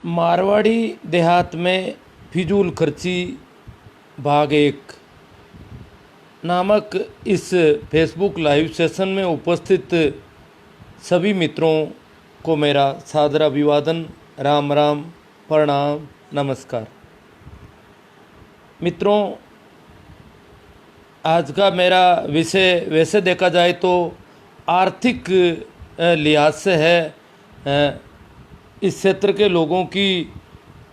मारवाड़ी देहात में फिजूल खर्ची भाग 1 नामक इस फेसबुक लाइव सेशन में उपस्थित सभी मित्रों को मेरा सादर अभिवादन, राम राम, प्रणाम, नमस्कार। मित्रों, आज का मेरा विषय वैसे देखा जाए तो आर्थिक लिहाज से है। इस क्षेत्र के लोगों की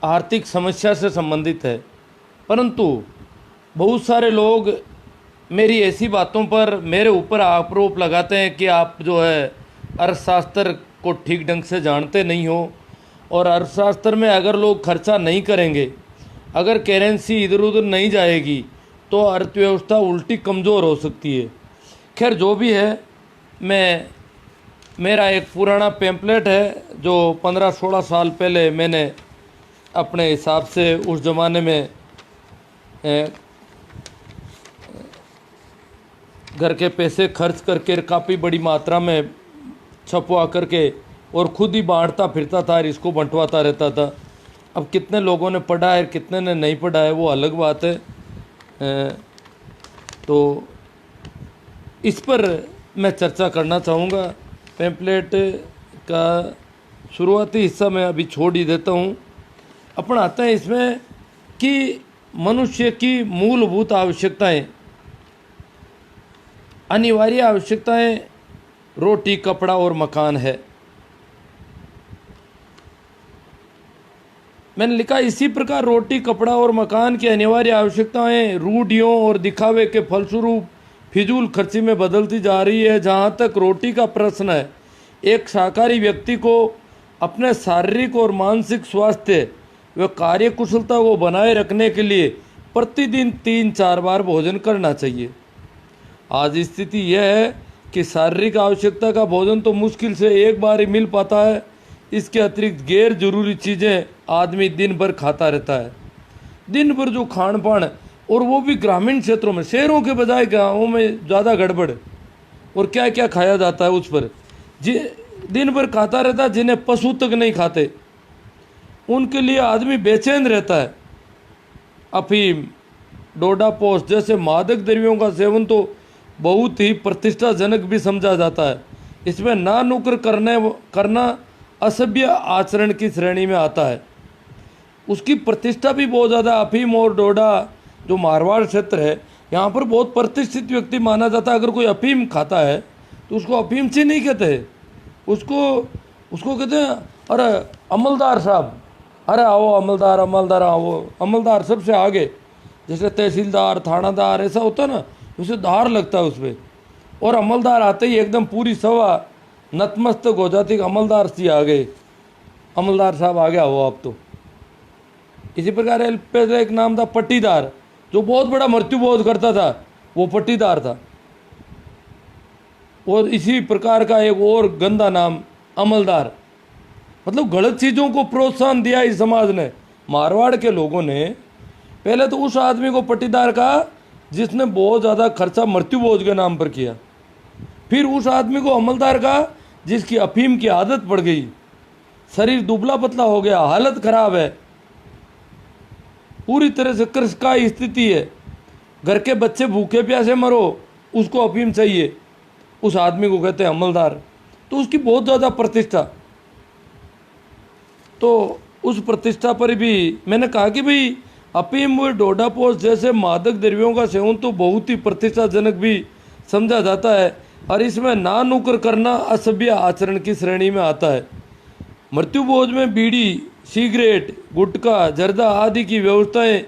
आर्थिक समस्या से संबंधित है, परंतु बहुत सारे लोग मेरी ऐसी बातों पर मेरे ऊपर आरोप लगाते हैं कि आप जो है अर्थशास्त्र को ठीक ढंग से जानते नहीं हो, और अर्थशास्त्र में अगर लोग खर्चा नहीं करेंगे, अगर करेंसी इधर उधर नहीं जाएगी तो अर्थव्यवस्था उल्टी कमज़ोर हो सकती है। खैर, जो भी है, मेरा एक पुराना पैम्पलेट है जो 15-16 साल पहले मैंने अपने हिसाब से उस ज़माने में घर के पैसे खर्च करके काफ़ी बड़ी मात्रा में छपवा करके और ख़ुद ही बांटता फिरता था और इसको बंटवाता रहता था। अब कितने लोगों ने पढ़ा है, कितने ने नहीं पढ़ा है, वो अलग बात है। तो इस पर मैं चर्चा करना चाहूँगा। पैम्पलेट का शुरुआती हिस्सा मैं अभी छोड़ ही देता हूँ। अपन आते हैं इसमें कि मनुष्य की मूलभूत आवश्यकताएं, अनिवार्य आवश्यकताएं रोटी, कपड़ा और मकान है। मैंने लिखा, इसी प्रकार रोटी, कपड़ा और मकान की अनिवार्य आवश्यकताएं रूढ़ियों और दिखावे के फलस्वरूप फिजूल खर्ची में बदलती जा रही है। जहाँ तक रोटी का प्रश्न है, एक शाकाहारी व्यक्ति को अपने शारीरिक और मानसिक स्वास्थ्य व कार्यकुशलता को बनाए रखने के लिए प्रतिदिन 3-4 बार भोजन करना चाहिए। आज स्थिति यह है कि शारीरिक आवश्यकता का भोजन तो मुश्किल से एक बार ही मिल पाता है। इसके अतिरिक्त गैर जरूरी चीज़ें आदमी दिन भर खाता रहता है। दिन भर जो खान पान, और वो भी ग्रामीण क्षेत्रों में, शहरों के बजाय गाँवों में ज़्यादा गड़बड़, और क्या क्या खाया जाता है उस पर दिन भर खाता रहता है। जिन्हें पशु तक नहीं खाते, उनके लिए आदमी बेचैन रहता है। अफीम, डोडा पोस्ट जैसे मादक द्रव्यों का सेवन तो बहुत ही प्रतिष्ठाजनक भी समझा जाता है। इसमें ना नुक्र करना असभ्य आचरण की श्रेणी में आता है। उसकी प्रतिष्ठा भी बहुत ज़्यादा। अफीम और डोडा, जो मारवाड़ क्षेत्र है, यहाँ पर बहुत प्रतिष्ठित व्यक्ति माना जाता है। अगर कोई अफीम खाता है तो उसको अफीमची नहीं कहते, उसको कहते हैं, अरे अमलदार साहब, अरे आओ अमलदार, अमलदार आओ। अमलदार सबसे आगे, जैसे तहसीलदार, थानादार ऐसा होता है ना, उसे दार लगता है उस पर। और अमलदार आते ही एकदम पूरी सभा नतमस्तक हो जाती, अमलदार सी आ गए, अमलदार साहब आ गया हो आप तो। इसी प्रकार पहले एक नाम था पट्टीदार, जो बहुत बड़ा मृत्युबोध करता था, वो पट्टीदार था। और इसी प्रकार का एक और गंदा नाम अमलदार। मतलब गलत चीज़ों को प्रोत्साहन दिया इस समाज ने। मारवाड़ के लोगों ने पहले तो उस आदमी को पट्टीदार कहा जिसने बहुत ज़्यादा खर्चा मृत्युबोध के नाम पर किया। फिर उस आदमी को अमलदार कहा जिसकी अफीम की आदत पड़ गई, शरीर दुबला पतला हो गया, हालत खराब है, पूरी तरह से कर्ज का स्थिति है, घर के बच्चे भूखे प्यासे मरो, उसको अफीम चाहिए, उस आदमी को कहते हैं अमलदार। तो उसकी बहुत ज़्यादा प्रतिष्ठा। तो उस प्रतिष्ठा पर भी मैंने कहा कि भाई अफीम व डोडा पोस्ट जैसे मादक द्रव्यों का सेवन तो बहुत ही प्रतिष्ठाजनक भी समझा जाता है, और इसमें ना नुक्र करना असभ्य आचरण की श्रेणी में आता है। मृत्युभोज में बीड़ी, सिगरेट, गुटखा, जर्दा आदि की व्यवस्थाएं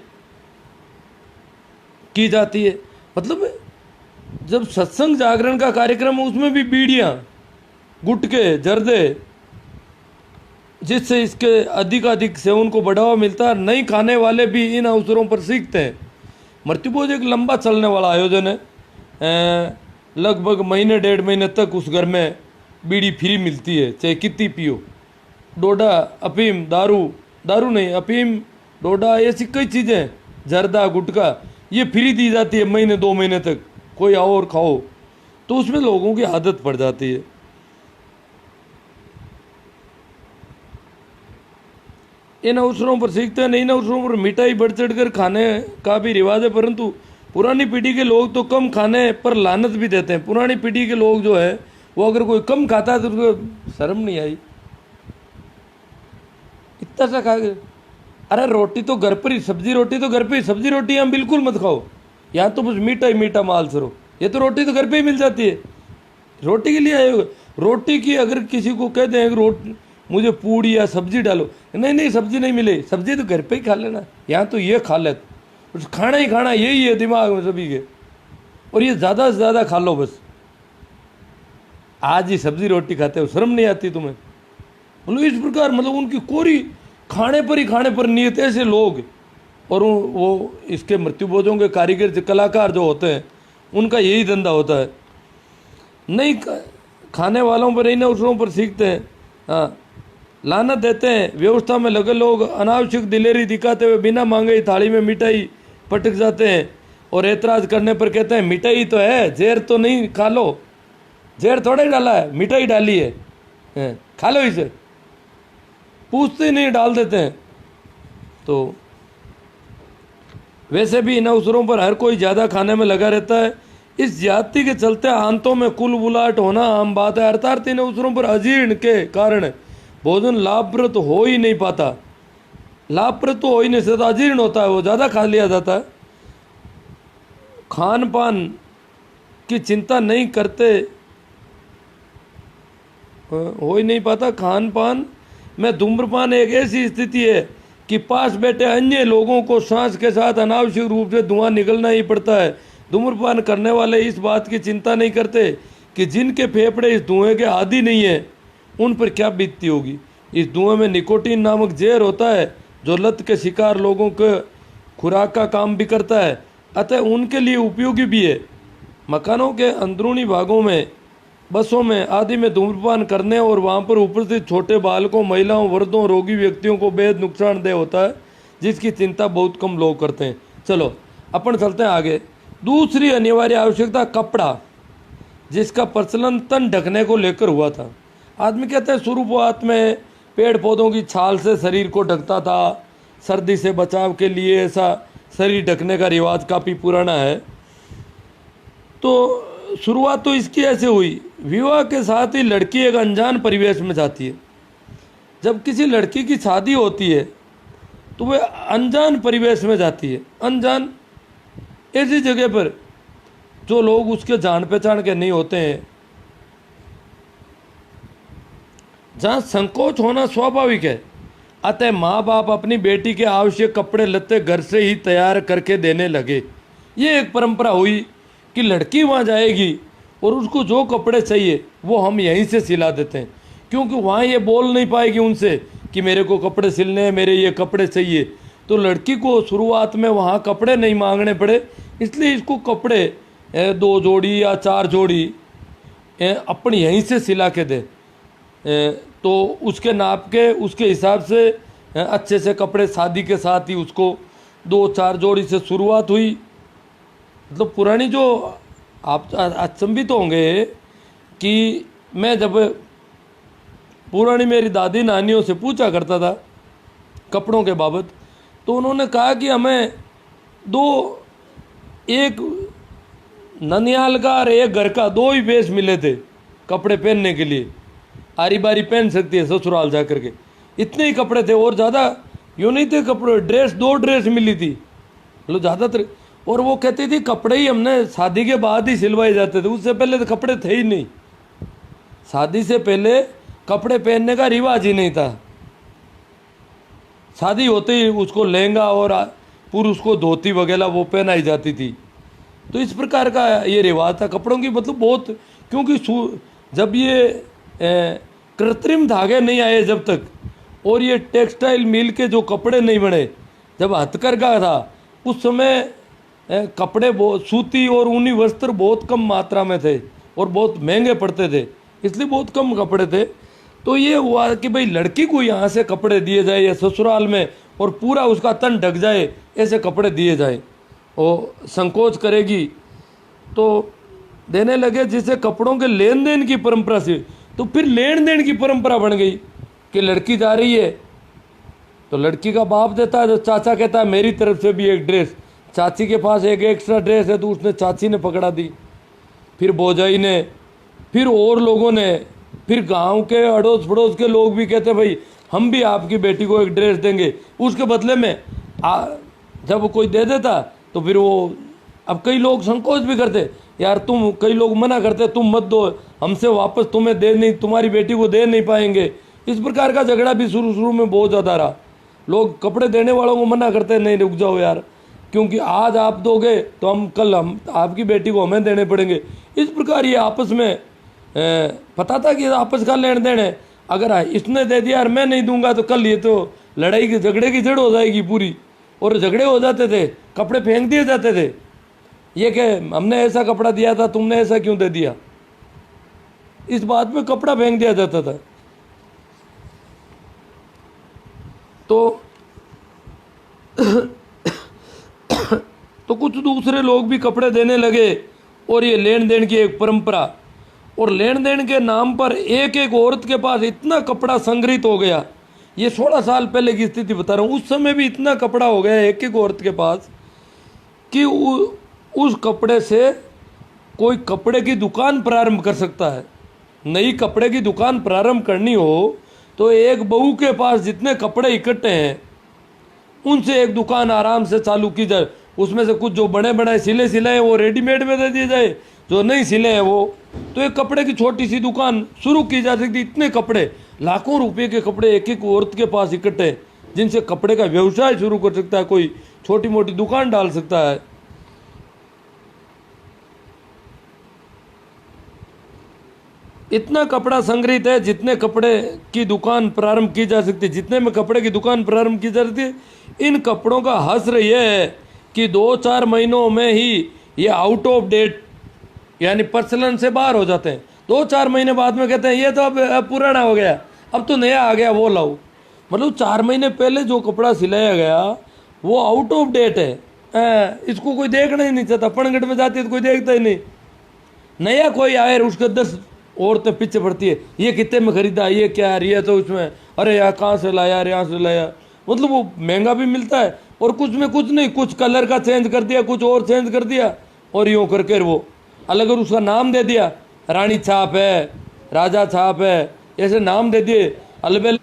की जाती है। मतलब जब सत्संग जागरण का कार्यक्रम है, उसमें भी बीड़ियाँ, गुटके, जर्दे, जिससे इसके अधिक सेवन को बढ़ावा मिलता है। नहीं खाने वाले भी इन अवसरों पर सीखते हैं। मृत्युभोज एक लंबा चलने वाला आयोजन है। लगभग महीने 1.5 महीने तक उस घर में बीड़ी फ्री मिलती है, चाहे कितनी पियो। डोडा, अफीम, दारू नहीं, अफीम, डोडा, ऐसी कई चीज़ें, जर्दा, गुटखा, ये फ्री दी जाती है महीने 2 महीने तक। कोई आओ और खाओ, तो उसमें लोगों की आदत पड़ जाती है। इन अवसरों पर सीखते हैं। इन अवसरों पर मिठाई बढ़ चढ़ कर खाने का भी रिवाज है, परंतु पुरानी पीढ़ी के लोग तो कम खाने पर लानत भी देते हैं। पुरानी पीढ़ी के लोग जो है वो अगर कोई कम खाता है तो उसको शर्म नहीं आई, इतना सा खा के। अरे रोटी तो घर पर ही, सब्जी रोटी तो घर पे ही, सब्जी रोटी हम बिल्कुल मत खाओ, यहाँ तो बस मीठा ही मीठा माल सरो। ये तो रोटी तो घर पे ही मिल जाती है, रोटी के लिए आए हो। रोटी की अगर किसी को कह दें रोटी मुझे पूड़ी या सब्जी डालो, नहीं नहीं सब्जी नहीं मिले, सब्जी तो घर पे ही खा लेना, यहाँ तो ये खा लेते, बस खाना ही खाना यही है दिमाग में सभी के, और ये ज़्यादा से ज़्यादा खा लो बस। आज ही सब्जी रोटी खाते हो, शर्म नहीं आती तुम्हें? मतलब इस प्रकार, मतलब उनकी कोरी खाने पर ही खाने पर नियत ऐसे लोग। और वो इसके मृत्युभोजों के कारीगर कलाकार जो होते हैं उनका यही धंधा होता है। नहीं खाने वालों पर इन अवसरों पर सीखते हैं, हाँ लानत देते हैं। व्यवस्था में लगे लोग अनावश्यक दिलेरी दिखाते हुए बिना मांगे ही थाली में मिठाई पटक जाते हैं, और ऐतराज़ करने पर कहते हैं मिठाई तो है, जहर तो नहीं, खा लो, जहर थोड़ा ही डाला है, मिठाई डाली है, खा लो इसे, पूछते ही नहीं, डाल देते हैं। तो वैसे भी इन अवसरों पर हर कोई ज़्यादा खाने में लगा रहता है। इस ज्यादती के चलते आंतों में कुल बुलाहट होना आम बात है। अर्थात इन अवसरों पर अजीर्ण के कारण भोजन लाभप्रद हो ही नहीं पाता, लाभप्रद तो हो ही नहीं सकता, अजीर्ण होता है, वो ज़्यादा खा लिया जाता है। खान पान की चिंता नहीं करते, हो ही नहीं पाता। खान पान में धूम्रपान एक ऐसी स्थिति है कि पास बैठे अन्य लोगों को सांस के साथ अनावश्यक रूप से धुआं निकलना ही पड़ता है। धूम्रपान करने वाले इस बात की चिंता नहीं करते कि जिनके फेफड़े इस धुएं के आदी नहीं है उन पर क्या बीतती होगी। इस धुएं में निकोटीन नामक जहर होता है जो लत के शिकार लोगों के खुराक का काम भी करता है, अतः उनके लिए उपयोगी भी है। मकानों के अंदरूनी भागों में, बसों में आदि में धूम्रपान करने और वहाँ पर उपस्थित छोटे बालकों, महिलाओं, वृद्धों, रोगी व्यक्तियों को बेहद नुकसानदेह होता है, जिसकी चिंता बहुत कम लोग करते हैं। चलो अपन चलते हैं आगे। दूसरी अनिवार्य आवश्यकता कपड़ा, जिसका प्रचलन तन ढकने को लेकर हुआ था। आदमी कहते हैं शुरुआत में पेड़ पौधों की छाल से शरीर को ढकता था, सर्दी से बचाव के लिए ऐसा शरीर ढकने का रिवाज काफ़ी पुराना है। तो शुरुआत तो इसकी ऐसे हुई। विवाह के साथ ही लड़की एक अनजान परिवेश में जाती है। जब किसी लड़की की शादी होती है तो वह अनजान परिवेश में जाती है, अनजान ऐसी जगह पर जो लोग उसके जान पहचान के नहीं होते हैं, जहाँ संकोच होना स्वाभाविक है। अतः माँ बाप अपनी बेटी के आवश्यक कपड़े लत्ते घर से ही तैयार करके देने लगे। ये एक परंपरा हुई कि लड़की वहाँ जाएगी और उसको जो कपड़े चाहिए वो हम यहीं से सिला देते हैं, क्योंकि वहाँ ये बोल नहीं पाएगी उनसे कि मेरे को कपड़े सिलने हैं, मेरे ये कपड़े चाहिए। तो लड़की को शुरुआत में वहाँ कपड़े नहीं मांगने पड़े, इसलिए इसको कपड़े 2 जोड़ी या 4 जोड़ी अपनी यहीं से सिला के दे। तो उसके नाप के, उसके हिसाब से अच्छे से कपड़े, शादी के साथ ही उसको 2-4 जोड़ी से शुरुआत हुई। मतलब पुरानी जो, आप अचंभित होंगे कि मैं जब पुरानी मेरी दादी नानियों से पूछा करता था कपड़ों के बाबत, तो उन्होंने कहा कि हमें एक ननियाल का और एक घर का 2 ही बेस मिले थे कपड़े पहनने के लिए। आरी बारी पहन सकती है ससुराल जा करके, इतने ही कपड़े थे, और ज़्यादा यूँ नहीं थे कपड़े। ड्रेस 2 ड्रेस मिली थी, मतलब ज़्यादातर। और वो कहती थी कपड़े ही हमने शादी के बाद ही सिलवाए जाते थे, उससे पहले तो कपड़े थे ही नहीं। शादी से पहले कपड़े पहनने का रिवाज ही नहीं था। शादी होते ही उसको लहंगा और पुरुष को धोती वगैरह वो पहनाई जाती थी। तो इस प्रकार का ये रिवाज था कपड़ों की। मतलब बहुत, क्योंकि जब ये कृत्रिम धागे नहीं आए जब तक, और ये टेक्सटाइल मिल के जो कपड़े नहीं बने, जब हथकरघा था उस समय कपड़े बहुत सूती और ऊनी वस्त्र बहुत कम मात्रा में थे और बहुत महंगे पड़ते थे, इसलिए बहुत कम कपड़े थे। तो ये हुआ कि भाई लड़की को यहाँ से कपड़े दिए जाए या ससुराल में, और पूरा उसका तन ढक जाए, ऐसे कपड़े दिए जाए। और संकोच करेगी तो देने लगे, जिसे कपड़ों के लेन देन की परंपरा से, तो फिर लेन देन की परंपरा बन गई कि लड़की जा रही है तो लड़की का बाप देता है, तो चाचा कहता है मेरी तरफ से भी एक ड्रेस। चाची के पास एक एक्स्ट्रा ड्रेस है तो उसने चाची ने पकड़ा दी, फिर भौजाई ने, फिर और लोगों ने, फिर गांव के अड़ोस पड़ोस के लोग भी कहते भाई हम भी आपकी बेटी को एक ड्रेस देंगे। उसके बदले में जब कोई दे देता तो फिर वो, अब कई लोग संकोच भी करते, यार तुम, कई लोग मना करते तुम मत दो, हमसे वापस तुम्हें दे नहीं, तुम्हारी बेटी को दे नहीं पाएंगे। इस प्रकार का झगड़ा भी शुरू में बहुत ज़्यादा रहा। लोग कपड़े देने वालों को मना करते, नहीं रुक जाओ यार, क्योंकि आज आप दोगे तो हम आपकी बेटी को हमें देने पड़ेंगे। इस प्रकार ये आपस में पता था कि आपस का लेन देन है, अगर इसने दे दिया और मैं नहीं दूंगा तो कल ये तो लड़ाई की, झगड़े की जड़ हो जाएगी पूरी। और झगड़े हो जाते थे, कपड़े फेंक दिए जाते थे, ये कि हमने ऐसा कपड़ा दिया था, तुमने ऐसा क्यों दे दिया, इस बात में कपड़ा फेंक दिया जाता था। तो तो कुछ दूसरे लोग भी कपड़े देने लगे, और ये लेन देन की एक परंपरा, और लेन देन के नाम पर एक एक औरत के पास इतना कपड़ा संग्रहित हो गया। ये 16 साल पहले की स्थिति बता रहा हूँ, उस समय भी इतना कपड़ा हो गया एक एक औरत के पास कि उस कपड़े से कोई कपड़े की दुकान प्रारंभ कर सकता है। नई कपड़े की दुकान प्रारंभ करनी हो तो एक बहू के पास जितने कपड़े इकट्ठे हैं उनसे एक दुकान आराम से चालू की जाए। उसमें से कुछ जो बने बनाए सिले सिलाए वो रेडीमेड में दे दिए जाए, जो नहीं सिले हैं वो, तो एक कपड़े की छोटी सी दुकान शुरू की जा सकती। इतने कपड़े, लाखों रुपए के कपड़े एक एक औरत के पास इकट्ठे, जिनसे कपड़े का व्यवसाय शुरू कर सकता है, कोई छोटी मोटी दुकान डाल सकता है। इतना कपड़ा संग्रहित है, जितने कपड़े की दुकान प्रारंभ की जा सकती है, जितने में कपड़े की दुकान प्रारंभ की जा सकती है। इन कपड़ों का हस्र यह है कि 2-4 महीनों में ही ये आउट ऑफ डेट यानी प्रचलन से बाहर हो जाते हैं। 2-4 महीने बाद में कहते हैं ये तो अब पुराना हो गया, अब तो नया आ गया, वो लाओ। मतलब 4 महीने पहले जो कपड़ा सिलाया गया वो आउट ऑफ डेट है, इसको कोई देखना ही नहीं चाहता। पनघट में जाती है तो कोई देखता ही नहीं। नया कोई आए उसके 10 औरतें पीछे पड़ती है, ये कितने में खरीदा, ये क्या है, ये तो उसमें, अरे यार कहाँ से लाया, अरे यहाँ से लाया। मतलब वो महंगा भी मिलता है और कुछ में कुछ नहीं, कुछ कलर का चेंज कर दिया, कुछ और चेंज कर दिया, और यूँ करके वो अलग और उसका नाम दे दिया, रानी छाप है, राजा छाप है, ऐसे नाम दे दिए अलबेल।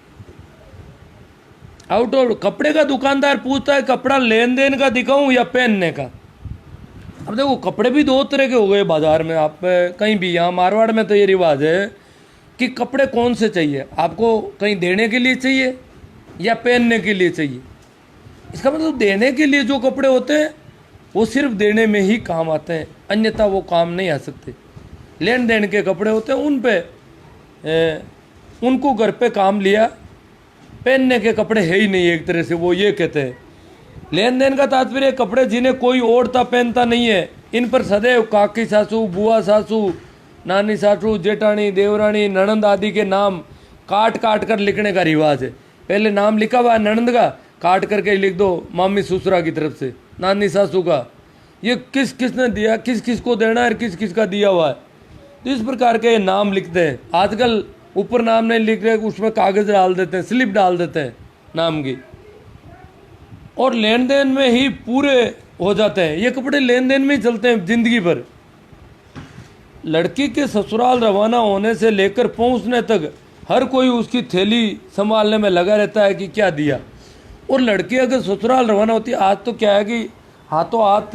आउट ऑफ कपड़े का दुकानदार पूछता है कपड़ा लेन देन का दिखाऊं या पहनने का। अब देखो कपड़े भी 2 तरह के हो गए बाजार में, आप कहीं भी, यहाँ मारवाड़ में तो ये रिवाज है कि कपड़े कौन से चाहिए आपको, कहीं देने के लिए चाहिए या पहनने के लिए चाहिए। इसका मतलब देने के लिए जो कपड़े होते हैं वो सिर्फ देने में ही काम आते हैं, अन्यथा वो काम नहीं आ सकते। लेन देन के कपड़े होते हैं उन पे उनको घर पे काम लिया, पहनने के कपड़े है ही नहीं एक तरह से, वो ये कहते हैं। लेन देन का तात्पर्य कपड़े जिन्हें कोई ओढ़ता पहनता नहीं है, इन पर सदैव काकी सासू, बुआ सासू, नानी सासू, जेठानी, देवरानी, ननंद आदि के नाम काट काट कर लिखने का रिवाज है। पहले नाम लिखा हुआ है ननंद का, काट करके लिख दो मामी ससुरा की तरफ से, नानी सासू का, ये किस किसने दिया, किस किस को देना है, किस किस का दिया हुआ है। तो इस प्रकार के नाम लिखते हैं। आजकल ऊपर नाम नहीं लिख रहे, उसमें कागज डाल देते हैं, स्लिप डाल देते हैं नाम की, और लेन देन में ही पूरे हो जाते हैं। ये कपड़े लेन देन में ही चलते हैं जिंदगी भर। लड़की के ससुराल रवाना होने से लेकर पहुंचने तक हर कोई उसकी थैली संभालने में लगा रहता है कि क्या दिया। और लड़की अगर ससुराल रवाना होती है, आज तो क्या है कि हाथों हाथ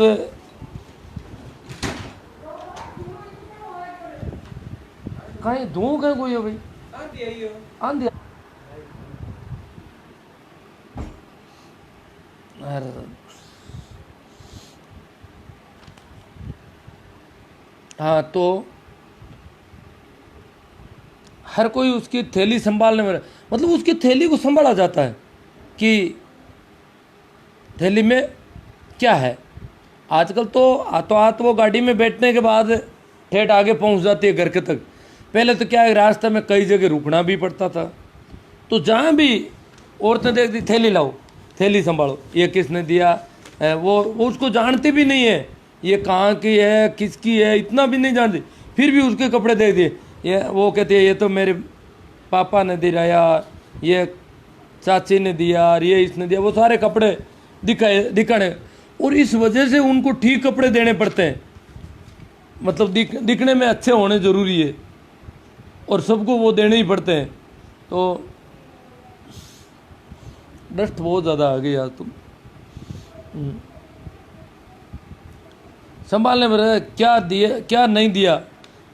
कहीं धूप है कोई है भाई, आंधी। हाँ, तो हर कोई उसकी थैली संभालने में, मतलब उसकी थैली को संभाला जाता है कि थैली में क्या है। आजकल तो हाथों हाथ वो गाड़ी में बैठने के बाद ठेठ आगे पहुंच जाती है घर के तक। पहले तो क्या है, रास्ते में कई जगह रुकना भी पड़ता था। तो जहाँ भी औरतें देखती, थैली लाओ, थैली संभालो, ये किसने दिया है, वो उसको जानती भी नहीं है ये कहाँ की है, किसकी है, इतना भी नहीं जानती। फिर भी उसके कपड़े दे दिए, ये वो कहती है ये तो मेरे पापा ने दिलाया, ये चाची ने दिया और ये इसने दिया, वो सारे कपड़े दिखाने, और इस वजह से उनको ठीक कपड़े देने पड़ते हैं। मतलब दिखने में अच्छे होने ज़रूरी है और सबको वो देने ही पड़ते हैं। तो डस्ट बहुत ज़्यादा आ गई यार तुम। संभालने पर क्या दिया क्या नहीं दिया।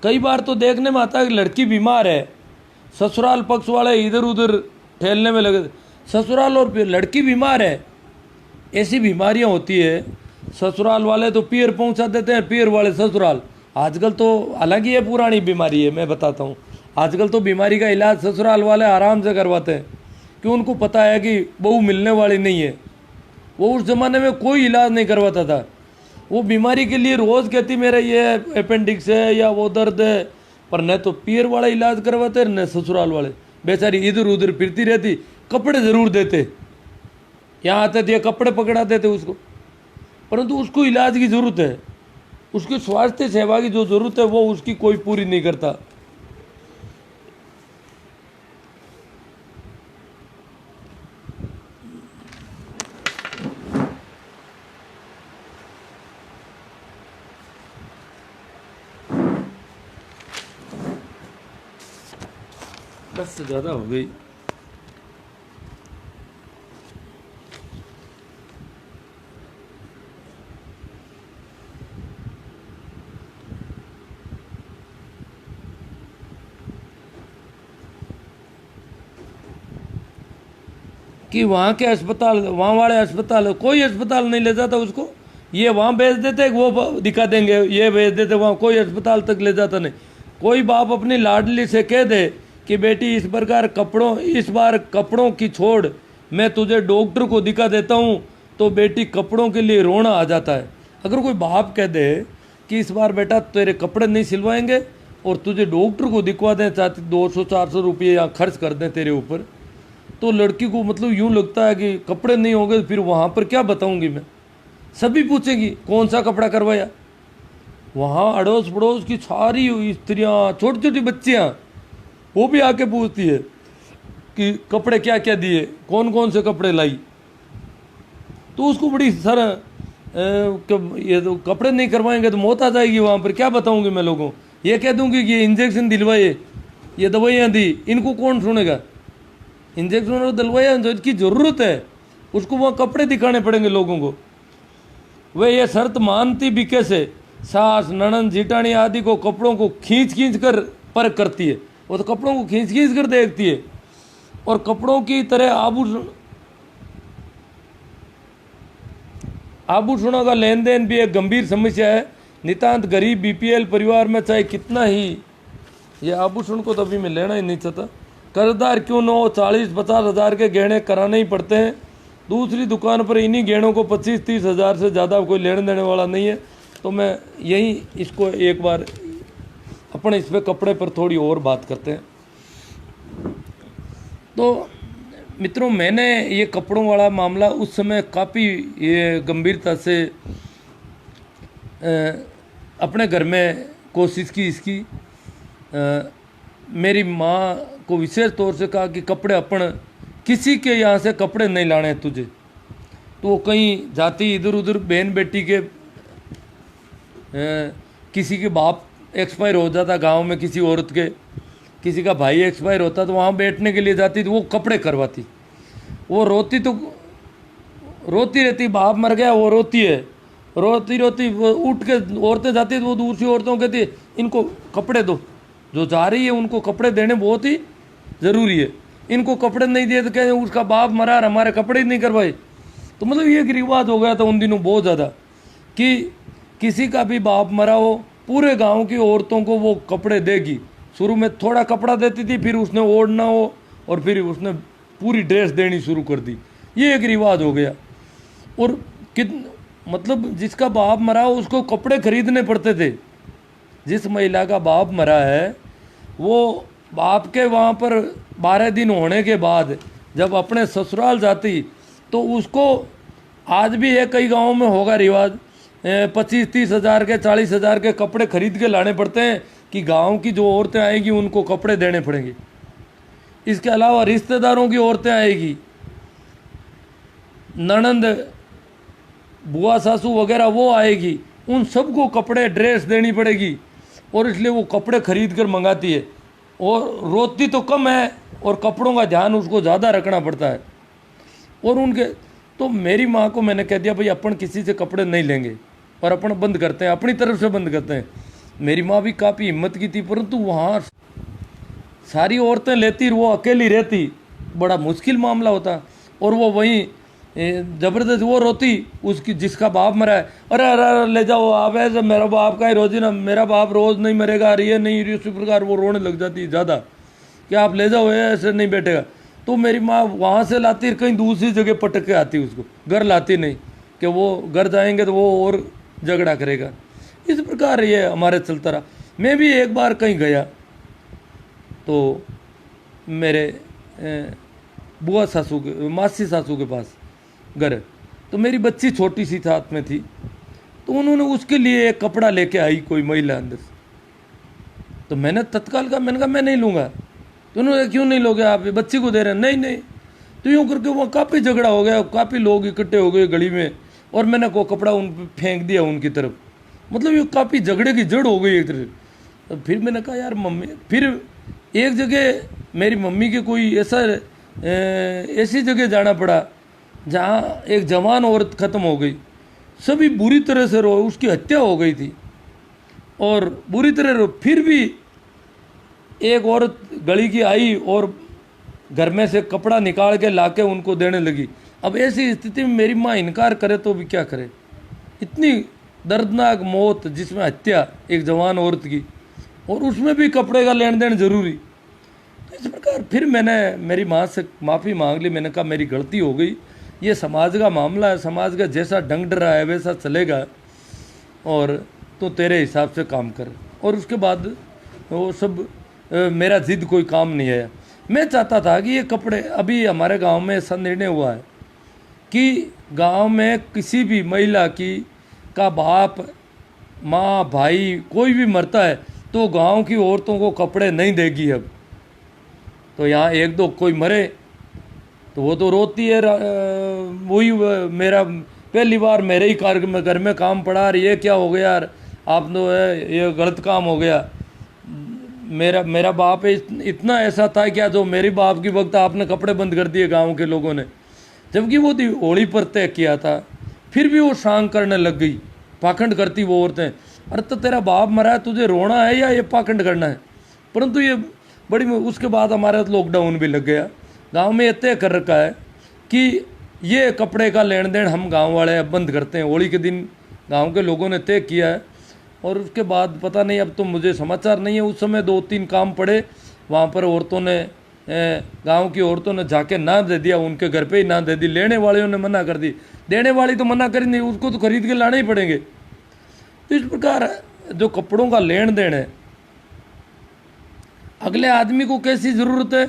कई बार तो देखने में आता है कि लड़की बीमार है, ससुराल पक्ष वाले इधर उधर ठेलने में लगे, ससुराल और लड़की बीमार है। ऐसी बीमारियां होती है, ससुराल वाले तो पीर पहुंचा देते हैं, पीर वाले ससुराल। आजकल तो हालांकि ये पुरानी बीमारी है, मैं बताता हूँ, आजकल तो बीमारी का इलाज ससुराल वाले आराम से करवाते हैं, कि उनको पता है कि बहू मिलने वाली नहीं है। वो उस ज़माने में कोई इलाज नहीं करवाता था, वो बीमारी के लिए रोज़ कहती मेरा ये अपेंडिक्स है या वो दर्द है, पर न तो पीर वाला इलाज करवाते न ससुराल वाले। बेचारी इधर उधर फिरती रहती, कपड़े ज़रूर देते, यहाँ आते थे कपड़े पकड़ा देते उसको, परंतु उसको इलाज की ज़रूरत है, उसकी स्वास्थ्य सेवा की जो ज़रूरत है वो उसकी कोई पूरी नहीं करता। बस ज़्यादा हो गई। कि वहाँ के अस्पताल, वहाँ वाले अस्पताल, कोई अस्पताल नहीं ले जाता उसको, ये वहाँ भेज देते, वो दिखा देंगे, ये भेज देते वहाँ, कोई अस्पताल तक ले जाता नहीं। कोई बाप अपनी लाडली से कह दे कि बेटी इस बार कपड़ों की छोड़, मैं तुझे डॉक्टर को दिखा देता हूँ, तो बेटी कपड़ों के लिए रोना आ जाता है। अगर कोई बाप कह दे कि इस बार बेटा तेरे कपड़े नहीं सिलवाएंगे और तुझे डॉक्टर को दिखवा दें, चाहे 200-400 रुपये या खर्च कर दें तेरे ऊपर, तो लड़की को मतलब यूँ लगता है कि कपड़े नहीं होंगे फिर वहाँ पर क्या बताऊँगी मैं। सभी पूछेंगी कौन सा कपड़ा करवाया। वहाँ अड़ोस पड़ोस की सारी स्त्रियाँ, छोटी छोटी बच्चियाँ, वो भी आके पूछती है कि कपड़े क्या क्या दिए, कौन कौन से कपड़े लाई। तो उसको बड़ी सर ये तो कपड़े नहीं करवाएंगे तो मौत आ जाएगी वहाँ पर, क्या बताऊँगी मैं लोगों। ये कह दूँगी कि ये इंजेक्शन दिलवाए, ये दवाइयाँ दी, इनको कौन सुनेगा। इंजेक्शन और दलवाइयाँ जो इसकी ज़रूरत है उसको वहाँ कपड़े दिखाने पड़ेंगे लोगों को। वे ये शर्त मानती भी कैसे, सास ननद जीटानी आदि को कपड़ों को खींच खींच कर परख करती है, वो तो कपड़ों को खींच खींच कर देखती है। और कपड़ों की तरह आभूषणों का लेन देन भी एक गंभीर समस्या है। नितांत गरीब बीपीएल परिवार में चाहे कितना ही, ये आभूषण को तो अभी मैं लेना ही नहीं चाहता, कर्जदार क्यों न हो, 40-50 हज़ार के गहने कराने ही पड़ते हैं। दूसरी दुकान पर इन्हीं गहनों को 25-30 हज़ार से ज़्यादा कोई लेने देने वाला नहीं है। तो मैं यही इसको एक बार अपने इस पे कपड़े पर थोड़ी और बात करते हैं। तो मित्रों, मैंने ये कपड़ों वाला मामला उस समय काफ़ी ये गंभीरता से अपने घर में कोशिश की इसकी। मेरी माँ को विशेष तौर से कहा कि कपड़े अपन किसी के यहाँ से कपड़े नहीं लाने हैं तुझे। तो वो कहीं जाती इधर उधर, बहन बेटी के किसी के बाप एक्सपायर हो जाता गांव में, किसी औरत के किसी का भाई एक्सपायर होता, तो वहाँ बैठने के लिए जाती तो वो कपड़े करवाती। वो रोती तो रोती रहती, बाप मर गया, वो रोती है, रोती रोती वो उठ के औरतें जाती तो वो दूसरी औरतों कहती है इनको कपड़े दो, जो जा रही है उनको कपड़े देने बहुत ही ज़रूरी है। इनको कपड़े नहीं दिए तो कहते उसका बाप मरा और हमारे कपड़े ही नहीं करवाए। तो मतलब ये एक रिवाज हो गया था उन दिनों बहुत ज़्यादा, कि किसी का भी बाप मरा हो, पूरे गांव की औरतों को वो कपड़े देगी। शुरू में थोड़ा कपड़ा देती थी, फिर उसने ओढ़ना हो और फिर उसने पूरी ड्रेस देनी शुरू कर दी। ये एक रिवाज हो गया। और मतलब जिसका बाप मरा हो उसको कपड़े खरीदने पड़ते थे। जिस महिला का बाप मरा है वो बाप के वहाँ पर 12 दिन होने के बाद जब अपने ससुराल जाती तो उसको, आज भी है कई गाँवों में होगा रिवाज, 25-30 हज़ार के 40 हज़ार के कपड़े खरीद के लाने पड़ते हैं कि गांव की जो औरतें आएगी उनको कपड़े देने पड़ेंगे। इसके अलावा रिश्तेदारों की औरतें आएगी ननंद, बुआ सासू वगैरह वो आएगी, उन सबको कपड़े ड्रेस देनी पड़ेगी, और इसलिए वो कपड़े खरीद कर मंगाती है। और रोती तो कम है और कपड़ों का ध्यान उसको ज़्यादा रखना पड़ता है। और उनके तो मेरी माँ को मैंने कह दिया भाई अपन किसी से कपड़े नहीं लेंगे और अपन बंद करते हैं, अपनी तरफ से बंद करते हैं। मेरी माँ भी काफ़ी हिम्मत की थी, परंतु वहाँ सारी औरतें लेती, वो अकेली रहती, बड़ा मुश्किल मामला होता। और वो वहीं जबरदस्त वो रोती, उसकी जिसका बाप मरा है, अरे अरे अरे ले जाओ आप, ऐसे मेरा बाप का ही रोजी ना, मेरा बाप रोज़ नहीं मरेगा, अरे ये नहीं, इसी प्रकार वो रोने लग जाती ज़्यादा कि आप ले जाओ, ऐसे नहीं बैठेगा। तो मेरी माँ वहाँ से लाती, कहीं दूसरी जगह पटक के आती, उसको घर लाती नहीं कि वो घर जाएंगे तो वो और झगड़ा करेगा। इस प्रकार ये हमारे चलता रहा। मैं भी एक बार कहीं गया तो मेरे बुआ सासू के, मासी सासू के पास घर, तो मेरी बच्ची छोटी सी हाथ में थी, तो उन्होंने उसके लिए एक कपड़ा लेके आई कोई महिला अंदर से। तो मैंने तत्काल कहा, मैंने कहा मैं नहीं लूँगा। तो उन्होंने क्यों नहीं लोगे आप, बच्ची को दे रहे हैं? नहीं नहीं। तो यूँ करके वो काफ़ी झगड़ा हो गया, काफ़ी लोग इकट्ठे हो गए गली में, और मैंने वो कपड़ा उन पर फेंक दिया उनकी तरफ। मतलब ये काफ़ी झगड़े की जड़ हो गई एक तरह। तो फिर मैंने कहा यार मम्मी, फिर एक जगह मेरी मम्मी के कोई ऐसी जगह जाना पड़ा जहाँ एक जवान औरत ख़त्म हो गई, सभी बुरी तरह से रो, उसकी हत्या हो गई थी और बुरी तरह रो। फिर भी एक औरत गली की आई और घर में से कपड़ा निकाल के लाके उनको देने लगी। अब ऐसी स्थिति में मेरी माँ इनकार करे तो भी क्या करे, इतनी दर्दनाक मौत जिसमें हत्या एक जवान औरत की, और उसमें भी कपड़े का लेन देन जरूरी। तो इस प्रकार फिर मैंने मेरी माँ से माफ़ी मांग ली। मैंने कहा मेरी गलती हो गई, ये समाज का मामला है, समाज का जैसा ढंग डरा है वैसा चलेगा, और तो तेरे हिसाब से काम कर। और उसके बाद वो सब मेरा जिद कोई काम नहीं आया। मैं चाहता था कि ये कपड़े, अभी हमारे गांव में ऐसा निर्णय हुआ है कि गांव में किसी भी महिला की का बाप, माँ, भाई कोई भी मरता है तो गांव की औरतों को कपड़े नहीं देगी। अब तो यहाँ एक दो कोई मरे तो वो तो रोती है, वही मेरा पहली बार मेरे ही घर में काम पड़ा, ये क्या हो गया यार, आप तो ये गलत काम हो गया। मेरा बाप इतना ऐसा था क्या जो मेरे बाप की वक्त आपने कपड़े बंद कर दिए गांव के लोगों ने, जबकि वो होली पर तय किया था। फिर भी वो शांग करने लग गई, पाखंड करती वो औरतें। अरे तो तेरा बाप मरा है, तुझे रोना है या ये पाखंड करना है? परंतु ये बड़ी, उसके बाद हमारे लॉकडाउन भी लग गया। गांव में ये तय कर रखा है कि ये कपड़े का लेन देन हम गांव वाले अब बंद करते हैं। होली के दिन गांव के लोगों ने तय किया है, और उसके बाद पता नहीं, अब तो मुझे समाचार नहीं है। उस समय 2-3 काम पड़े, वहाँ पर औरतों ने, गांव की औरतों ने जाके ना दे दिया, उनके घर पे ही ना दे दी। लेने वालों ने मना कर दी, देने वाली तो मना करी नहीं, उसको तो खरीद के लाने ही पड़ेंगे। तो इस प्रकार जो कपड़ों का लेन देन है, अगले आदमी को कैसी ज़रूरत है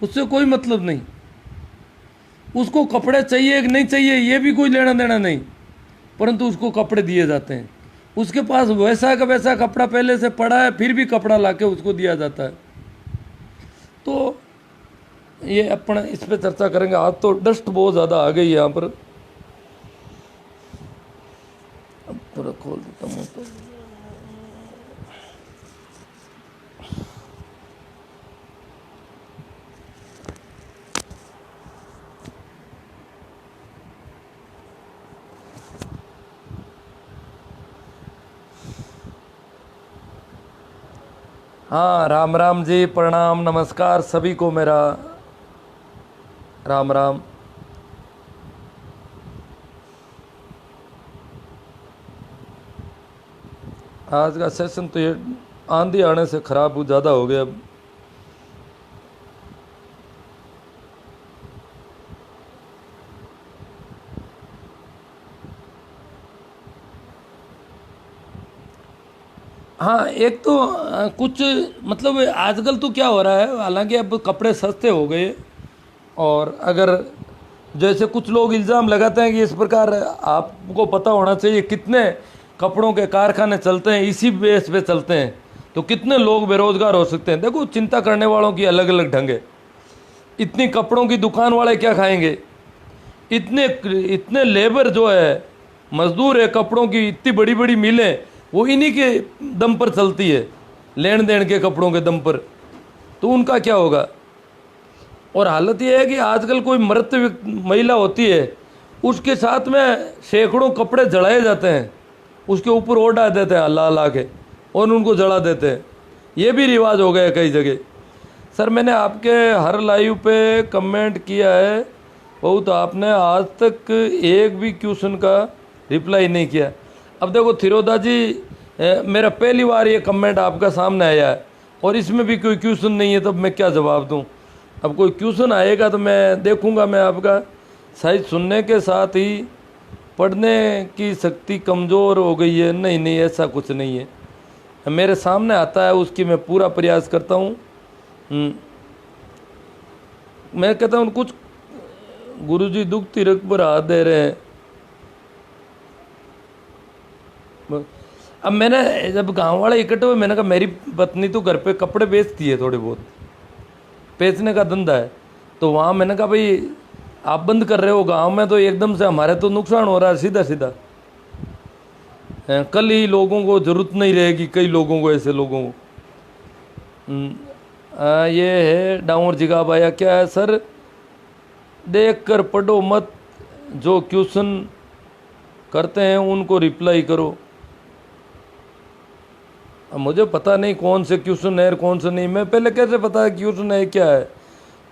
उससे कोई मतलब नहीं, उसको कपड़े चाहिए कि नहीं चाहिए ये भी कोई लेना देना नहीं, परंतु उसको कपड़े दिए जाते हैं। उसके पास वैसा का वैसा कपड़ा पहले से पड़ा है, फिर भी कपड़ा लाके उसको दिया जाता है। तो ये अपन इस पे चर्चा करेंगे। आज तो डस्ट बहुत ज़्यादा आ गई यहाँ पर, अब थोड़ा खोल देता हूँ तो। हाँ, राम राम जी, प्रणाम, नमस्कार सभी को मेरा राम राम। आज का सेशन तो ये आंधी आने से खराब ज़्यादा हो गया। हाँ, एक तो कुछ मतलब आजकल तो क्या हो रहा है, हालांकि अब कपड़े सस्ते हो गए, और अगर जैसे कुछ लोग इल्ज़ाम लगाते हैं कि इस प्रकार आपको पता होना चाहिए कितने कपड़ों के कारखाने चलते हैं, इसी बेस पे चलते हैं, तो कितने लोग बेरोजगार हो सकते हैं। देखो, चिंता करने वालों की अलग अलग ढंग है। इतनी कपड़ों की दुकान वाले क्या खाएंगे, इतने इतने लेबर जो है, मजदूर है, कपड़ों की इतनी बड़ी बड़ी मिलें वो इन्हीं के दम पर चलती है, लेन देन के कपड़ों के दम पर, तो उनका क्या होगा। और हालत ये है कि आजकल कोई मृत महिला होती है, उसके साथ में सैकड़ों कपड़े जलाए जाते हैं, उसके ऊपर और डाल देते हैं अल्लाह अल्लाह के, और उनको जला देते हैं। ये भी रिवाज हो गया कई जगह। सर मैंने आपके हर लाइव पे कमेंट किया है बहुत, आपने आज तक एक भी क्वेश्चन का रिप्लाई नहीं किया। अब देखो थिरोदा जी, मेरा पहली बार ये कमेंट आपका सामने आया है और इसमें भी कोई क्वेश्चन नहीं है, तब मैं क्या जवाब दूं। अब कोई क्वेश्चन आएगा तो मैं देखूंगा। मैं आपका शायद सुनने के साथ ही पढ़ने की शक्ति कमज़ोर हो गई है। नहीं नहीं, ऐसा कुछ नहीं है, मेरे सामने आता है उसकी मैं पूरा प्रयास करता हूँ। मैं कहता हूँ कुछ गुरुजी दुख तिरक पर हाथ दे रहे हैं। अब मैंने जब गांव वाले इकट्ठे हुए, मैंने कहा मेरी पत्नी तो घर पे कपड़े बेचती है, थोड़े बहुत बेचने का धंधा है, तो वहाँ मैंने कहा भाई आप बंद कर रहे हो गांव में, तो एकदम से हमारे तो नुकसान हो रहा है सीधा सीधा। कल ही लोगों को जरूरत नहीं रहेगी, कई लोगों को, ऐसे लोगों को। ये है डाउर जिगाब आया, क्या है सर, देख कर पढ़ो मत, जो क्वेश्चन करते हैं उनको रिप्लाई करो। अब मुझे पता नहीं कौन से क्वेश्चन है कौन से नहीं, मैं पहले कैसे पता है क्वेश्चन है क्या है।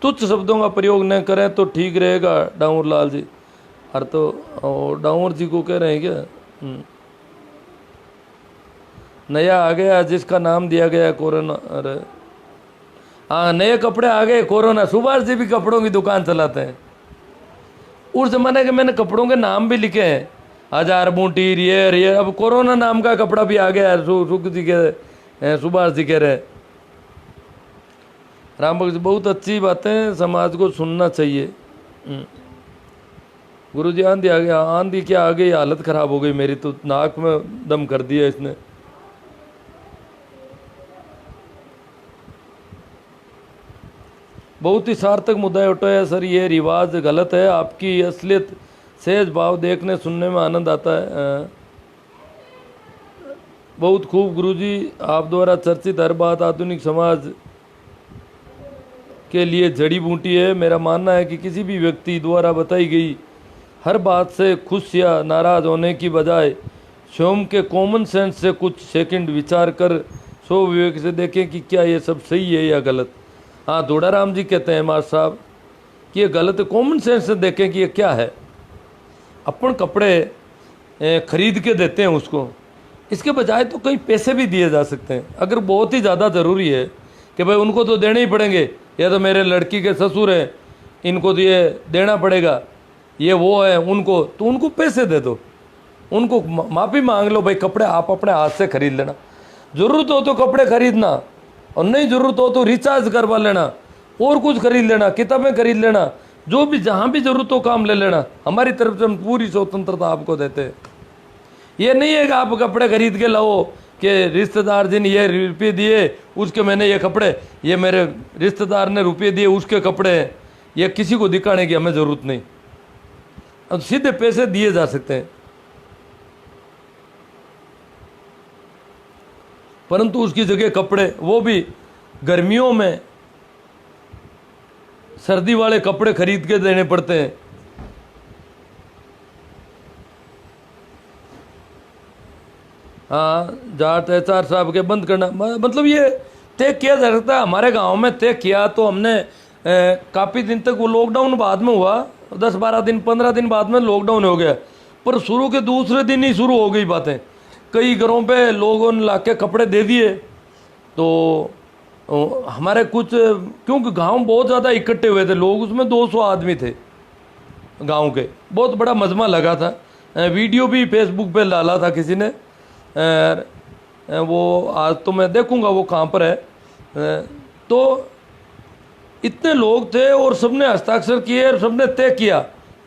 तुच्छ शब्दों का प्रयोग न करें तो ठीक रहेगा डाउर लाल जी। अरे तो डाउर जी को कह रहे हैं क्या। नया आ गया जिसका नाम दिया गया कोरोना। अरे हाँ, नए कपड़े आ गए कोरोना। सुभाष जी भी कपड़ों की दुकान चलाते हैं। उस जमाने के मैंने कपड़ों के नाम भी लिखे हैं, हजार बूटी, ये अब कोरोना नाम का कपड़ा भी आ गया है। सुख जी के, सुभाष जी कह रहे हैं। राम भक्त जी, बहुत अच्छी बातें, समाज को सुनना चाहिए। गुरु जी आंधी आ गया, आंधी क्या आ गई, हालत खराब हो गई मेरी तो, नाक में दम कर दिया इसने। बहुत ही सार्थक मुद्दा उठाया सर, ये रिवाज गलत है, आपकी असलियत सहज भाव देखने सुनने में आनंद आता है। बहुत खूब गुरुजी, आप द्वारा चर्चित हर बात आधुनिक समाज के लिए जड़ी बूटी है। मेरा मानना है कि किसी भी व्यक्ति द्वारा बताई गई हर बात से खुश या नाराज होने की बजाय स्वयं के कॉमन सेंस से कुछ सेकंड विचार कर सो विवेक से देखें कि क्या ये सब सही है या गलत। हाँ, धोड़ाराम जी कहते हैं मास्टर साहब कि ये गलत है, कॉमन सेंस से देखें कि ये क्या है। अपन कपड़े खरीद के देते हैं उसको, इसके बजाय तो कई पैसे भी दिए जा सकते हैं। अगर बहुत ही ज़्यादा ज़रूरी है कि भाई उनको तो देने ही पड़ेंगे, या तो मेरे लड़की के ससुर हैं इनको तो ये देना पड़ेगा, ये वो है उनको, तो उनको पैसे दे दो, उनको माफ़ी मांग लो, भाई कपड़े आप अपने हाथ से खरीद लेना। ज़रूरत हो तो कपड़े खरीदना, और नहीं ज़रूरत हो तो रिचार्ज करवा लेना, और कुछ खरीद लेना, किताबें खरीद लेना, जो भी जहाँ भी ज़रूरत हो काम ले लेना। हमारी तरफ से हम पूरी स्वतंत्रता आपको देते हैं। ये नहीं है कि आप कपड़े खरीद के लाओ कि रिश्तेदार जी ने ये रुपये दिए उसके मैंने ये कपड़े, ये मेरे रिश्तेदार ने रुपये दिए उसके कपड़े हैं, ये किसी को दिखाने की हमें ज़रूरत नहीं। अब सीधे पैसे दिए जा सकते हैं, परंतु उसकी जगह कपड़े, वो भी गर्मियों में सर्दी वाले कपड़े खरीद के देने पड़ते हैं। हाँ, जाट एचआर साहब के बंद करना, मतलब ये तय किया जा सकता है। हमारे गांव में तय किया तो हमने काफ़ी दिन तक, वो लॉकडाउन बाद में हुआ, 10-12 दिन 15 दिन बाद में लॉकडाउन हो गया, पर शुरू के दूसरे दिन ही शुरू हो गई बातें। कई घरों पे लोगों ने लाके कपड़े दे दिए। तो हमारे कुछ, क्योंकि गांव बहुत ज़्यादा इकट्ठे हुए थे लोग, उसमें 200 आदमी थे गांव के, बहुत बड़ा मजमा लगा था। वीडियो भी फेसबुक पे डाला था किसी ने, वो आज तो मैं देखूंगा वो कहाँ पर है। तो इतने लोग थे और सबने हस्ताक्षर किए और सबने तय किया।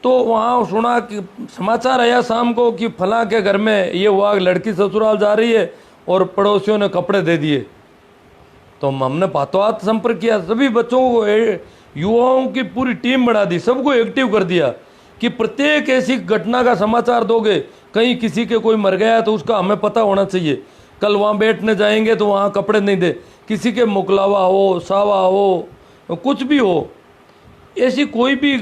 तो वहाँ सुना कि समाचार आया शाम को कि फलां के घर में ये हुआ, लड़की ससुराल जा रही है और पड़ोसियों ने कपड़े दे दिए। तो हमने बातों हाथ संपर्क किया, सभी बच्चों को, युवाओं की पूरी टीम बना दी, सबको एक्टिव कर दिया कि प्रत्येक ऐसी घटना का समाचार दोगे, कहीं किसी के कोई मर गया है तो उसका हमें पता होना चाहिए। कल वहाँ बैठने जाएंगे तो वहाँ कपड़े नहीं दे, किसी के मुकलावा हो, सावा हो, कुछ भी हो, ऐसी कोई भी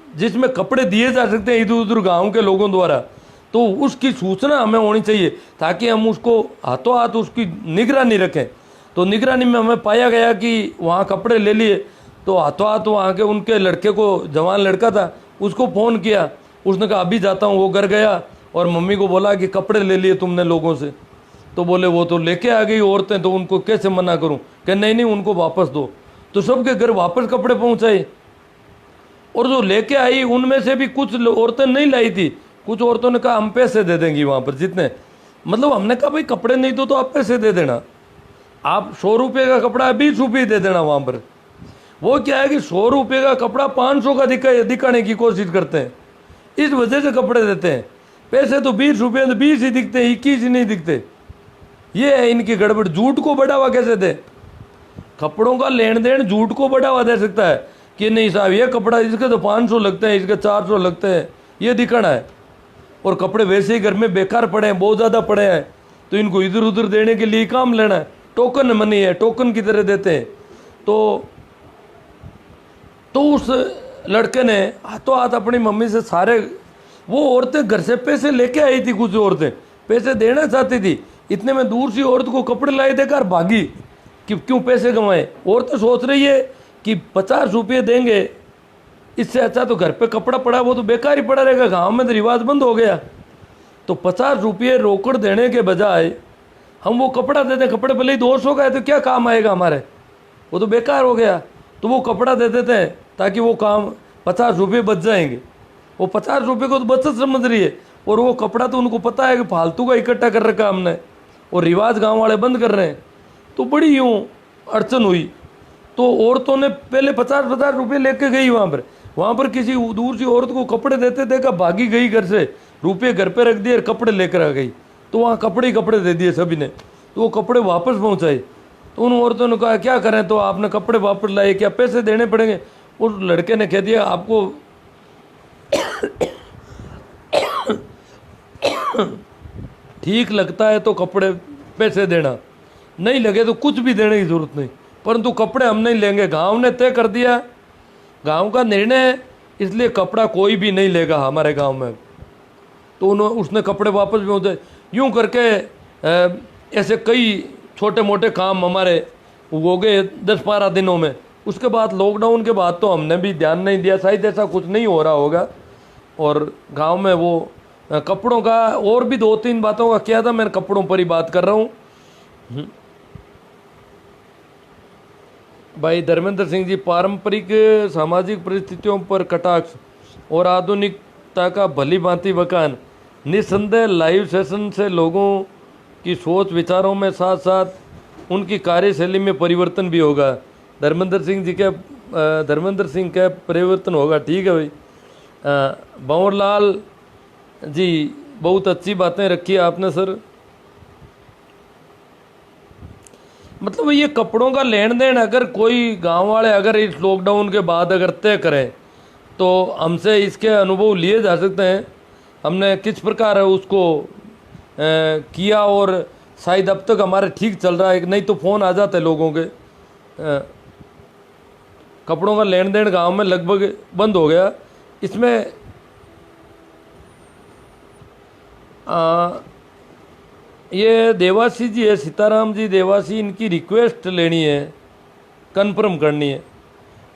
जिसमें कपड़े दिए जा सकते हैं इधर उधर गांव के लोगों द्वारा, तो उसकी सूचना हमें होनी चाहिए ताकि हम उसको हाथों हाथ उसकी निगरानी रखें। तो निगरानी में हमें पाया गया कि वहाँ कपड़े ले लिए, तो हाथों हाथ वहाँ के उनके लड़के को, जवान लड़का था, उसको फ़ोन किया। उसने कहा अभी जाता हूँ। वो घर गया और मम्मी को बोला कि कपड़े ले लिए तुमने लोगों से। तो बोले वो तो लेके आ गई औरतें, तो उनको कैसे मना करूँ। कह नहीं नहीं उनको वापस दो। तो सबके घर वापस कपड़े पहुँचाए, और जो लेके आई उनमें से भी कुछ औरतें नहीं लाई थी। कुछ औरतों ने कहा हम पैसे दे देंगी वहाँ पर जितने, मतलब हमने कहा भाई कपड़े नहीं दो तो आप पैसे दे देना, आप 100 रुपये का कपड़ा 20 रुपये दे देना वहाँ पर। वो क्या है कि 100 रुपये का कपड़ा 500 का दिखाने की कोशिश करते हैं, इस वजह से कपड़े देते हैं। पैसे तो 20 रुपये तो 20 ही दिखते हैं, 21 ही नहीं दिखते। ये है इनकी गड़बड़। झूठ को बढ़ावा कैसे दे, कपड़ों का लेन देन झूठ को बढ़ावा दे सकता है कि नहीं साहब ये कपड़ा इसके तो 500 लगते हैं, इसके 400 लगते हैं, ये दिखाना है। और कपड़े वैसे ही घर में बेकार पड़े हैं, बहुत ज़्यादा पड़े हैं, तो इनको इधर उधर देने के लिए काम लेना है। टोकन मनी है, टोकन की तरह देते हैं। तो उस लड़के ने हाथों हाथ अपनी मम्मी से सारे, वो औरतें घर से पैसे लेके आई थी, कुछ औरतें पैसे देना चाहती थी, इतने में दूर सी औरत को कपड़े लाई देकर भागी कि क्यों पैसे कमाए। औरतें सोच रही है कि 50 रुपये देंगे, इससे अच्छा तो घर पे कपड़ा पड़ा वो तो बेकार ही पड़ा रहेगा, गांव में तो रिवाज बंद हो गया। तो 50 रुपये रोकड़ देने के बजाय हम वो कपड़ा दे दें, कपड़े भले ही 200 का है तो क्या काम आएगा हमारे, वो तो बेकार हो गया। तो वो कपड़ा दे देते हैं ताकि वो काम 50 रुपये बच जाएंगे। वो 50 रुपये को तो बचत समझ रही है, और वो कपड़ा तो उनको पता है कि फालतू का इकट्ठा कर रखा हमने, और रिवाज गांव वाले बंद कर रहे हैं। तो बड़ी यूँ अड़चन हुई। तो औरतों ने पहले 50-50 रुपये लेके गई वहाँ पर किसी दूर सी औरत को कपड़े देते देखा, भागी गई घर से, रुपये घर पे रख दिए और कपड़े लेकर आ गई। तो वहाँ कपड़े दे दिए सभी ने, तो वो कपड़े वापस पहुँचाए। तो उन औरतों ने कहा क्या करें, तो आपने कपड़े वापस लाए, क्या पैसे देने पड़ेंगे। उस लड़के ने कह दिया आपको ठीक लगता है तो कपड़े पैसे देना, नहीं लगे तो कुछ भी देने की जरूरत नहीं, परंतु कपड़े हम नहीं लेंगे। गांव ने तय कर दिया, गांव का निर्णय है, इसलिए कपड़ा कोई भी नहीं लेगा हमारे गांव में। तो उसने कपड़े वापस भी होते। यूँ करके ऐसे कई छोटे मोटे काम हमारे हो गए 10-12 दिनों में। उसके बाद लॉकडाउन के बाद तो हमने भी ध्यान नहीं दिया, शायद ऐसा कुछ नहीं हो रहा होगा। और गांव में वो कपड़ों का और भी 2-3 बातों का किया था, मैं कपड़ों पर ही बात कर रहा हूँ। भाई धर्मेंद्र सिंह जी, पारंपरिक सामाजिक परिस्थितियों पर कटाक्ष और आधुनिकता का भली भांति बखान, निस्संदेह लाइव सेशन से लोगों की सोच विचारों में साथ साथ उनकी कार्यशैली में परिवर्तन भी होगा। धर्मेंद्र सिंह जी के धर्मेंद्र सिंह का परिवर्तन होगा, ठीक है भाई। भंवरलाल जी, बहुत अच्छी बातें रखी आपने सर। मतलब ये कपड़ों का लेन देन अगर कोई गांव वाले अगर इस लॉकडाउन के बाद अगर तय करें तो हमसे इसके अनुभव लिए जा सकते हैं, हमने किस प्रकार उसको किया, और शायद अब तक हमारे ठीक चल रहा है। नहीं तो फ़ोन आ जाते लोगों के। कपड़ों का लेन देन गांव में लगभग बंद हो गया। इसमें ये देवासी जी है, सीताराम जी देवासी, इनकी रिक्वेस्ट लेनी है, कंफर्म करनी है।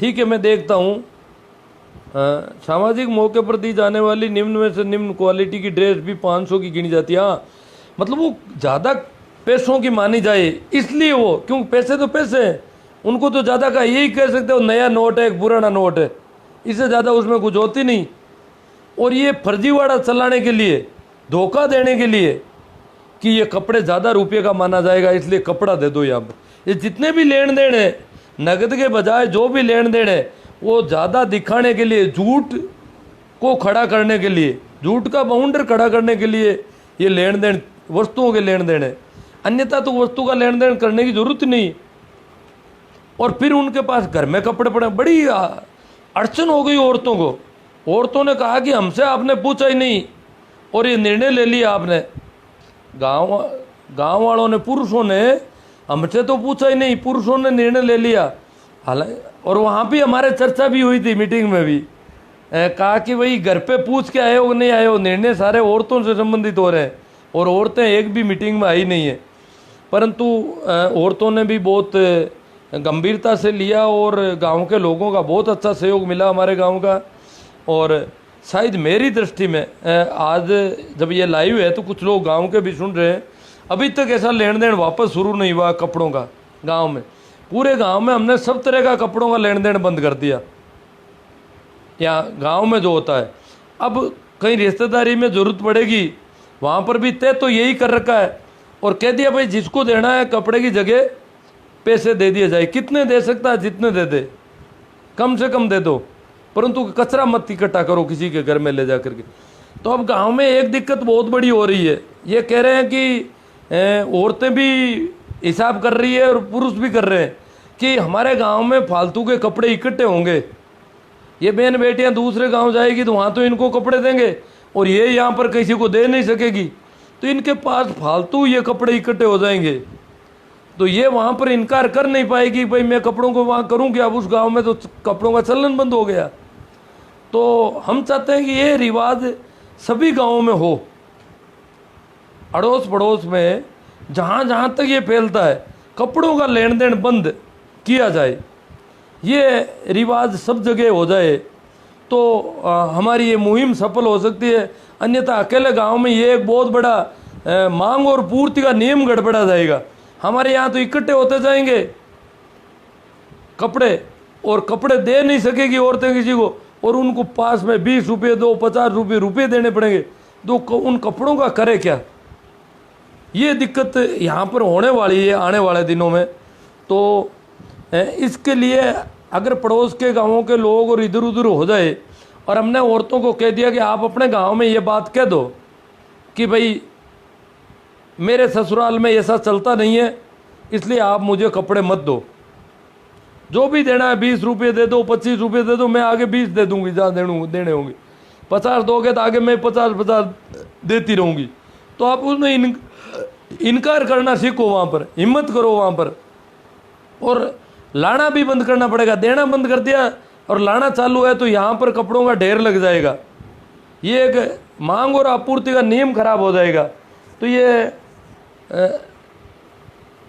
ठीक है, मैं देखता हूँ। सामाजिक मौके पर दी जाने वाली निम्न में से निम्न क्वालिटी की ड्रेस भी 500 की गिनी जाती है। हाँ, मतलब वो ज़्यादा पैसों की मानी जाए इसलिए वो, क्योंकि पैसे तो पैसे हैं, उनको तो ज़्यादा का यही कह सकते हो नया नोट है, एक पुराना नोट है, इससे ज़्यादा उसमें कुछ होती नहीं। और ये फर्जीवाड़ा चलाने के लिए, धोखा देने के लिए कि ये कपड़े ज़्यादा रुपये का माना जाएगा इसलिए कपड़ा दे दो। यहाँ पर ये जितने भी लेन देन है, नगद के बजाय जो भी लेन देन है, वो ज़्यादा दिखाने के लिए, झूठ को खड़ा करने के लिए, झूठ का बाउंडर खड़ा करने के लिए ये लेन देन, वस्तुओं के लेन देन है। अन्यथा तो वस्तु का लेन देन करने की जरूरत नहीं। और फिर उनके पास घर में कपड़े पड़े, बड़ी अड़चन हो गई औरतों को। औरतों ने कहा कि हमसे आपने पूछा ही नहीं और ये निर्णय ले लिया आपने। गांव गांव वालों ने, पुरुषों ने, हमसे तो पूछा ही नहीं, पुरुषों ने निर्णय ले लिया। हालांकि और वहाँ भी हमारे चर्चा भी हुई थी, मीटिंग में भी कहा कि भाई घर पे पूछ के आए हो नहीं आए हो, निर्णय सारे औरतों से संबंधित हो रहे हैं और औरतें एक भी मीटिंग में आई नहीं है। परंतु औरतों ने भी बहुत गंभीरता से लिया और गांव के लोगों का बहुत अच्छा सहयोग मिला हमारे गांव का। और शायद मेरी दृष्टि में आज जब ये लाइव है तो कुछ लोग गांव के भी सुन रहे हैं, अभी तक ऐसा लेन देन वापस शुरू नहीं हुआ कपड़ों का गांव में। पूरे गांव में हमने सब तरह का कपड़ों का लेन देन बंद कर दिया। यहाँ गांव में जो होता है, अब कहीं रिश्तेदारी में ज़रूरत पड़ेगी वहाँ पर भी तय तो यही कर रखा है और कह दिया भाई जिसको देना है कपड़े की जगह पैसे दे दिए जाए। कितने दे सकता है, जितने दे दे, कम से कम दे दो, परंतु कचरा मत इकट्ठा करो किसी के घर में ले जा करके। तो अब गांव में एक दिक्कत बहुत बड़ी हो रही है, ये कह रहे हैं कि औरतें भी हिसाब कर रही है और पुरुष भी कर रहे हैं कि हमारे गांव में फालतू के कपड़े इकट्ठे होंगे, ये बहन बेटियां दूसरे गांव जाएगी तो वहाँ तो इनको कपड़े देंगे और ये यहाँ पर किसी को दे नहीं सकेगी, तो इनके पास फालतू ये कपड़े इकट्ठे हो जाएंगे। तो ये वहाँ पर इनकार कर नहीं पाएगी, भाई मैं कपड़ों को वहाँ करूँ क्या, अब उस गांव में तो कपड़ों का चलन बंद हो गया। तो हम चाहते हैं कि ये रिवाज सभी गांवों में हो, अड़ोस पड़ोस में जहाँ जहाँ तक ये फैलता है कपड़ों का लेन देन बंद किया जाए, ये रिवाज सब जगह हो जाए तो हमारी ये मुहिम सफल हो सकती है। अन्यथा अकेले गांव में ये एक बहुत बड़ा मांग और पूर्ति का नियम गड़बड़ा जाएगा। हमारे यहाँ तो इकट्ठे होते जाएंगे कपड़े और कपड़े दे नहीं सकेगी औरतें किसी को, और उनको पास में 20 रुपये दो, 50 रुपये देने पड़ेंगे, तो उन कपड़ों का करे क्या। ये दिक्कत यहाँ पर होने वाली है आने वाले दिनों में। तो इसके लिए अगर पड़ोस के गांवों के लोग और इधर उधर हो जाए और हमने औरतों को कह दिया कि आप अपने गांव में ये बात कह दो कि भाई मेरे ससुराल में ऐसा चलता नहीं है, इसलिए आप मुझे कपड़े मत दो, जो भी देना है 20 रुपये दे दो, 25 रुपये दे दो, मैं आगे 20 दे दूंगी जहाँ देने होंगे, 50 दोगे तो आगे मैं 50 देती रहूँगी। तो आप उसमें इनकार करना सीखो, वहाँ पर हिम्मत करो वहाँ पर। और लाना भी बंद करना पड़ेगा, देना बंद कर दिया और लाना चालू है तो यहाँ पर कपड़ों का ढेर लग जाएगा, ये एक मांग और आपूर्ति का नियम खराब हो जाएगा। तो ये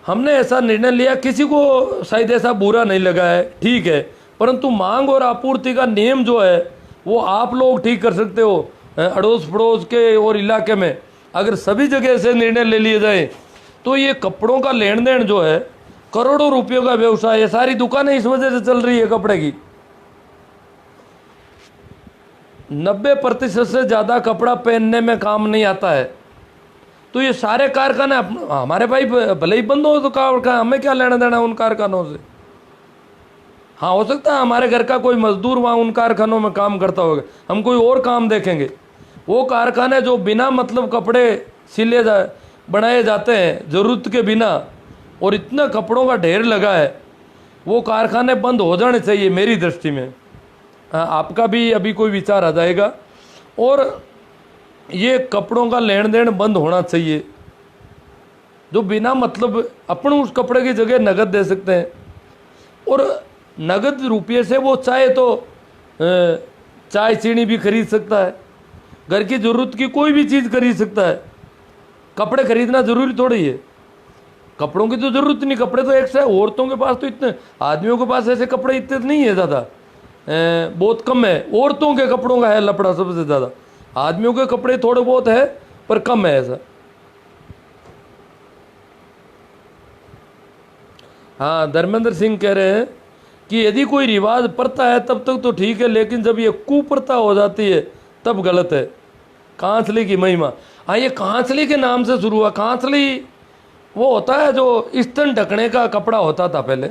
हमने ऐसा निर्णय लिया, किसी को शायद ऐसा बुरा नहीं लगा है, ठीक है, परंतु मांग और आपूर्ति का नियम जो है वो आप लोग ठीक कर सकते हो। अड़ोस पड़ोस के और इलाके में अगर सभी जगह से निर्णय ले लिए जाए तो ये कपड़ों का लेन देन जो है करोड़ों रुपयों का व्यवसाय है, सारी दुकानें इस वजह से चल रही है कपड़े की। 90% से ज़्यादा कपड़ा पहनने में काम नहीं आता है, तो ये सारे कारखाने हमारे भाई भले ही बंद हो तो कारखाना, हमें क्या लेना देना उन कारखानों से। हाँ, हो सकता है हमारे घर का कोई मजदूर वहाँ उन कारखानों में काम करता होगा, हम कोई और काम देखेंगे। वो कारखाने जो बिना मतलब कपड़े सिले बनाए जाते हैं ज़रूरत के बिना, और इतना कपड़ों का ढेर लगा है, वो कारखाने बंद हो जाने चाहिए मेरी दृष्टि में। आपका भी अभी कोई विचार आ जाएगा। और ये कपड़ों का लेन देन बंद होना चाहिए, जो बिना मतलब अपन उस कपड़े की जगह नगद दे सकते हैं, और नगद रुपये से वो चाहे तो चाय चीनी भी खरीद सकता है, घर की ज़रूरत की कोई भी चीज़ खरीद सकता है। कपड़े खरीदना ज़रूरी थोड़ी है, कपड़ों की तो ज़रूरत नहीं, कपड़े तो एक्स्ट्रा है। औरतों के पास तो इतने, आदमियों के पास ऐसे कपड़े इतने नहीं है ज़्यादा, बहुत कम है। औरतों के कपड़ों का है लपड़ा सबसे ज़्यादा, आदमियों के कपड़े थोड़े बहुत है पर कम है ऐसा। हाँ, धर्मेंद्र सिंह कह रहे हैं कि यदि कोई रिवाज प्रथा है तब तक तो ठीक है, लेकिन जब ये कुप्रथा हो जाती है तब गलत है। कांचली की महिमा, हाँ, ये कांचली के नाम से शुरू हुआ। कांचली वो होता है जो स्तन ढकने का कपड़ा होता था पहले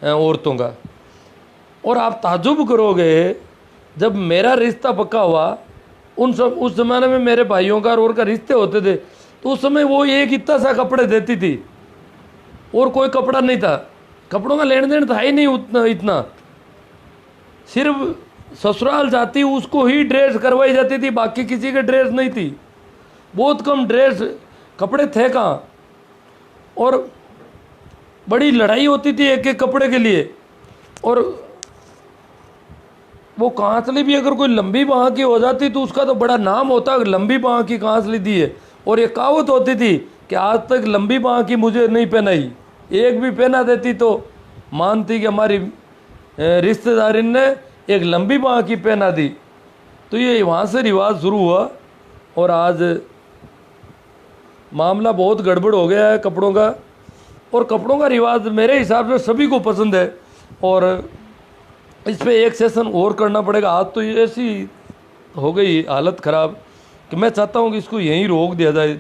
औरतों का। और आप ताजुब करोगे, जब मेरा रिश्ता पक्का हुआ उस ज़माने में मेरे भाइयों का और का रिश्ते होते थे, तो उस समय वो एक इतना सा कपड़े देती थी और कोई कपड़ा नहीं था, कपड़ों का लेन देन था ही नहीं उतना, इतना सिर्फ ससुराल जाती उसको ही ड्रेस करवाई जाती थी, बाकी किसी के ड्रेस नहीं थी। बहुत कम ड्रेस कपड़े थे कहाँ, और बड़ी लड़ाई होती थी एक एक कपड़े के लिए। और वो कांसली भी अगर कोई लंबी बाह की हो जाती तो उसका तो बड़ा नाम होता, लंबी बाह की कांसली दी है। और ये कहावत होती थी कि आज तक लंबी बाह की मुझे नहीं पहनाई, एक भी पहना देती तो मानती कि हमारी रिश्तेदारी ने एक लंबी बाह की पहना दी। तो ये वहाँ से रिवाज शुरू हुआ और आज मामला बहुत गड़बड़ हो गया है कपड़ों का। और कपड़ों का रिवाज मेरे हिसाब से सभी को पसंद है, और इस पे एक सेशन और करना पड़ेगा। आज तो ये ऐसी हो गई हालत ख़राब कि मैं चाहता हूँ कि इसको यहीं रोक दिया जाए।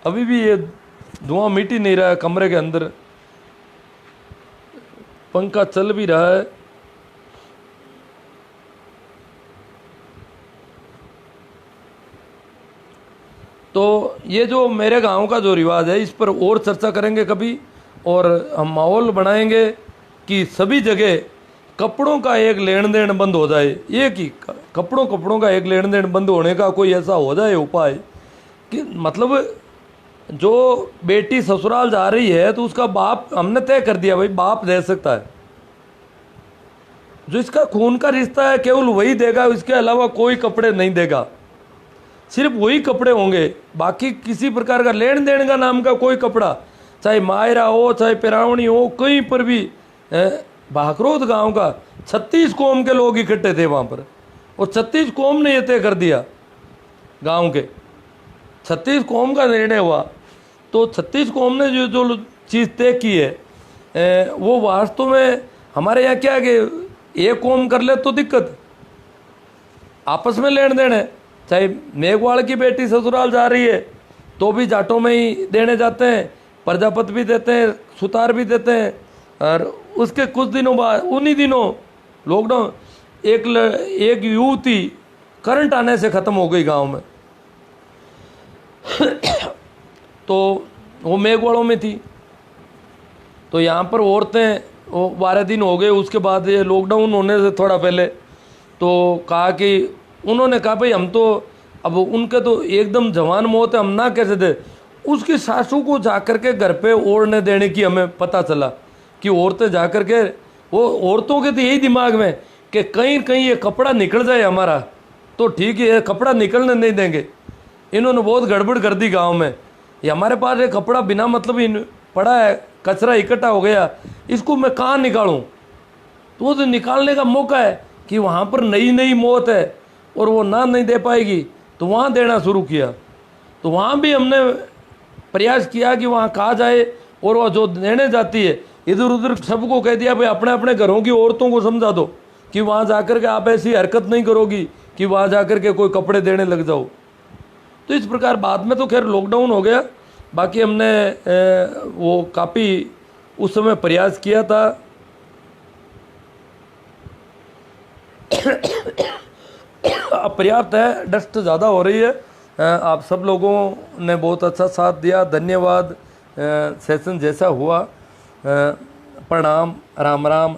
अभी भी ये धुआं मिट ही नहीं रहा है, कमरे के अंदर पंखा चल भी रहा है। तो ये जो मेरे गांव का जो रिवाज है इस पर और चर्चा करेंगे कभी, और हम माहौल बनाएंगे कि सभी जगह कपड़ों का एक लेन देन बंद हो जाए। ये कि कपड़ों का एक लेन देन बंद होने का कोई ऐसा हो जाए उपाय कि मतलब जो बेटी ससुराल जा रही है तो उसका बाप हमने तय कर दिया भाई बाप दे सकता है, जो इसका खून का रिश्ता है केवल वही देगा, इसके अलावा कोई कपड़े नहीं देगा। सिर्फ वही कपड़े होंगे, बाकी किसी प्रकार का लेन देन का नाम का कोई कपड़ा, चाहे मायरा हो चाहे पिरावणी हो, कहीं पर भी। भाखरोद गांव का 36 कौम के लोग इकट्ठे थे वहाँ पर, और 36 कौम ने ये तय कर दिया, गांव के 36 कौम का निर्णय हुआ। तो 36 कौम ने जो जो चीज़ तय की है वो वास्तव में हमारे यहाँ क्या है कि एक कौम कर ले तो दिक्कत, आपस में लेन देन है। चाहे मेघवाड़ की बेटी ससुराल जा रही है तो भी जाटों में ही देने जाते हैं, प्रजापत भी देते हैं, सुतार भी देते हैं। और उसके कुछ दिनों बाद उन्हीं दिनों लॉकडाउन एक युवती करंट आने से ख़त्म हो गई गांव में। तो वो मेघवाड़ों में थी, तो यहाँ पर औरतें वो 12 दिन हो गए उसके बाद ये लॉकडाउन होने से थोड़ा पहले, तो कहा कि उन्होंने कहा भाई हम तो अब उनके तो एकदम जवान मौत है, हम ना कैसे दे। उसकी सासू को जाकर के घर पे ओढ़ने देने की हमें पता चला कि औरतें जाकर के, वो औरतों के तो यही दिमाग में कि कहीं कहीं ये कपड़ा निकल जाए हमारा तो ठीक है, कपड़ा निकलने नहीं देंगे। इन्होंने बहुत गड़बड़ कर दी गांव में। ये हमारे पास ये कपड़ा बिना मतलब ही पड़ा है, कचरा इकट्ठा हो गया, इसको मैं कहाँ निकालूं। तो वो तो निकालने का मौका है कि वहाँ पर नई नई मौत है और वो ना नहीं दे पाएगी, तो वहाँ देना शुरू किया। तो वहाँ भी हमने प्रयास किया कि वहाँ कहा जाए, और वह जो देने जाती है इधर उधर सबको कह दिया भाई अपने अपने घरों की औरतों को समझा दो कि वहाँ जाकर के आप ऐसी हरकत नहीं करोगी कि वहाँ जाकर के कोई कपड़े देने लग जाओ। तो इस प्रकार बाद में तो खैर लॉकडाउन हो गया, बाकी हमने वो काफ़ी उस समय प्रयास किया था। पर्याप्त है, डस्ट ज़्यादा हो रही है। आप सब लोगों ने बहुत अच्छा साथ दिया, धन्यवाद। सेशन जैसा हुआ, प्रणाम, राम राम,